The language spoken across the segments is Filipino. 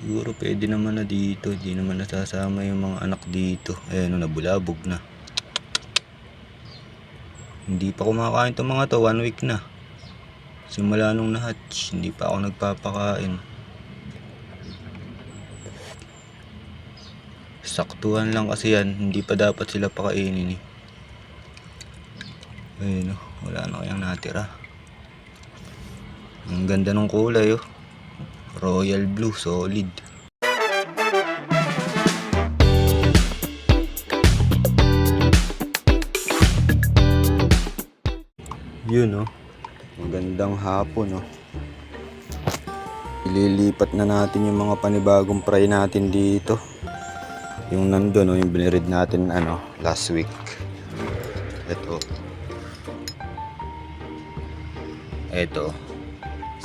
Siguro pwede naman na dito, hindi naman nasasama yung mga anak dito. Ayan, nabulabog na. Hindi pa kumakain itong mga to, 1 week na. Simula nung na-hatch, hindi pa ako nagpapakain. Saktuhan lang kasi yan, hindi pa dapat sila pakainin eh. Ayun, wala na kayang natira. Ang ganda ng kulay oh. Royal blue, solid. Yun oh. Magandang hapon oh. Ililipat na natin yung mga panibagong fry natin dito. Yung nandun oh, yung binirid natin last week. Ito.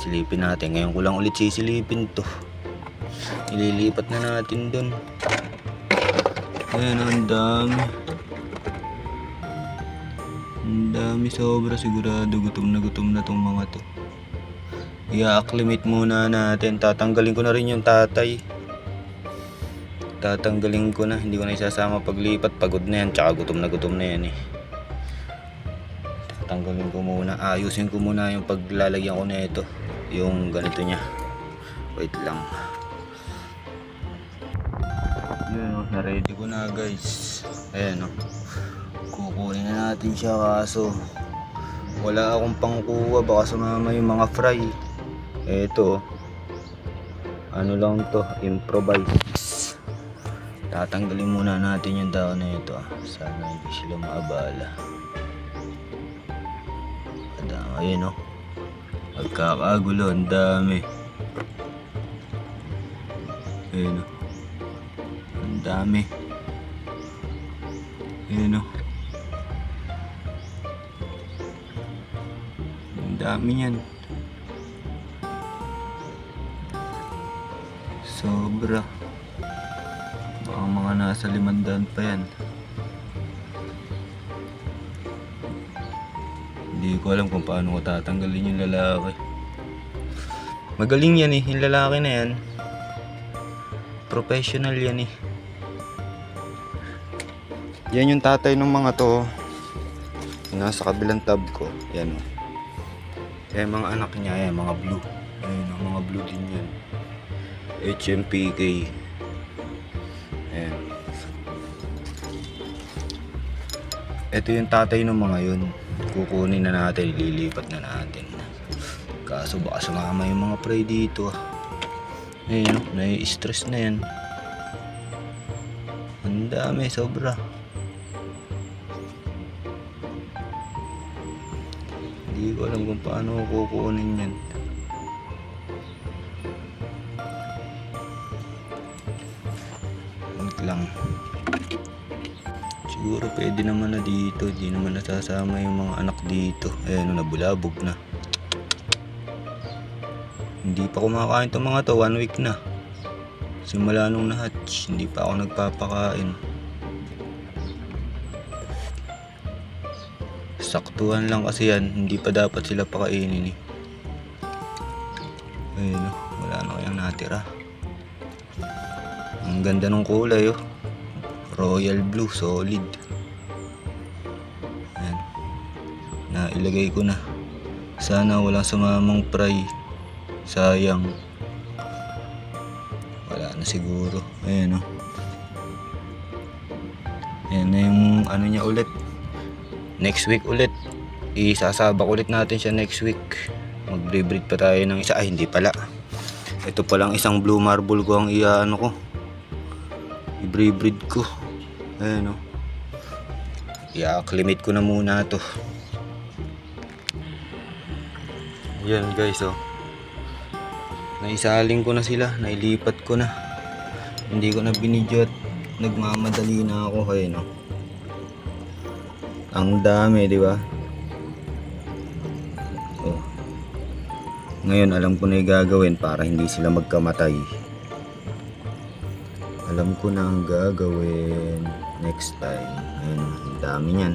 Silipin natin. Ngayon ko lang ulit sisilipin to. Ililipat na natin dun. Ayan, ang dami. Ang dami sobra. Sigurado gutom na tong mga to. I-acclimate muna natin. Tatanggalin ko na rin yung tatay. Tatanggalin ko na. Hindi ko na isasama paglipat. Pagod na yan. Tsaka gutom na yan eh. Tatanggalin ko muna. Ayusin ko muna yung paglalagyan ko na ito. Yung ganito niya. Wait lang. Yun, na-ready ko na guys. Ayan o. Kukunin na natin siya kaso wala akong pangkuha. Baka sumama yung mga fry. Eto. Ano lang to. Improvise. Tatanggalin muna natin yung daon na ito. Sana hindi sila maabala. Ayan o. Magkakagulo. Ang dami. Ayan o. Ang dami. Ayan o. Ang dami yan. Sobra. Baka mga nasa 500 pa yan. Hindi ko alam kung paano ko tatanggalin yung lalaki. Magaling yan eh. Yung lalaki na yan. Professional yan eh. Yan yung tatay ng mga to. Nasa kabilang tab ko. Yan o. Yan mga anak niya. Yan mga blue. Yan mga blue din yan. HMPK. Ayan. Ito yung tatay ng mga yun. Kukunin na natin. Ililipat na natin. Kaso baka sumama yung mga prey dito. Ayan o. Nai-stress na yan. Ang dami. Sobra. Hindi ko alam kung paano kukunin yan. Lang. Siguro pwede naman na dito. Hindi naman nasasama yung mga anak dito. Ayan, nabulabog na. Hindi pa kumakain itong mga to. 1 week na. Simula nung na-hatch. Hindi pa ako nagpapakain. Saktuhan lang kasi yan. Hindi pa dapat sila pakainin eh. Ayan, wala na kayang natira. Ang ganda ng kulay oh. Royal blue, solid. Ayan. Nailagay ko na. Sana walang sumamang fry. Sayang. Wala na siguro. Ayan oh. Ayan na yung ano niya ulit. Next week ulit. Isasabak ulit natin siya next week. Mag-breed pa tayo ng isa. Ay hindi pala. Ito palang isang blue marble ko ang iano ko. I-breed ko. Ayan o. I-acclimate ko na muna to. Ayan guys o. Naisaling ko na sila. Nailipat ko na. Hindi ko na binidyo at nagmamadali na ako. Ayan o. Ang dami, di ba? Oh. Ngayon alam ko na yung gagawin para hindi sila magkamatay. Alam ko na ang gagawin next time. Ayun, ang dami niyan.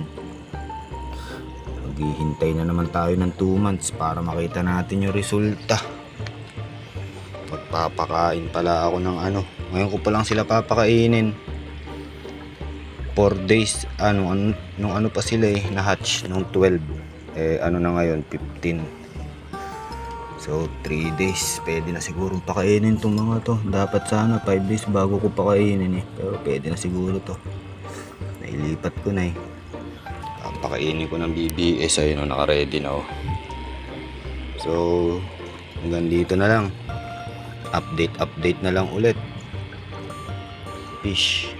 Maghihintay na naman tayo ng 2 months para makita natin yung resulta. Magpapakain pala ako ng ano. Ngayon ko pa lang sila papakainin. 4 days, nung ano pa sila na hatch, nung 12. Ano na ngayon, 15. So, 3 days, pwede na siguro pakainin tong mga to. Dapat sana 5 days bago ko pakainin Pero pwede na siguro to. Nailipat ko na Pakainin ko ng BBS, ayun naka-ready na So, hanggang dito na lang. Update na lang ulit. Fish.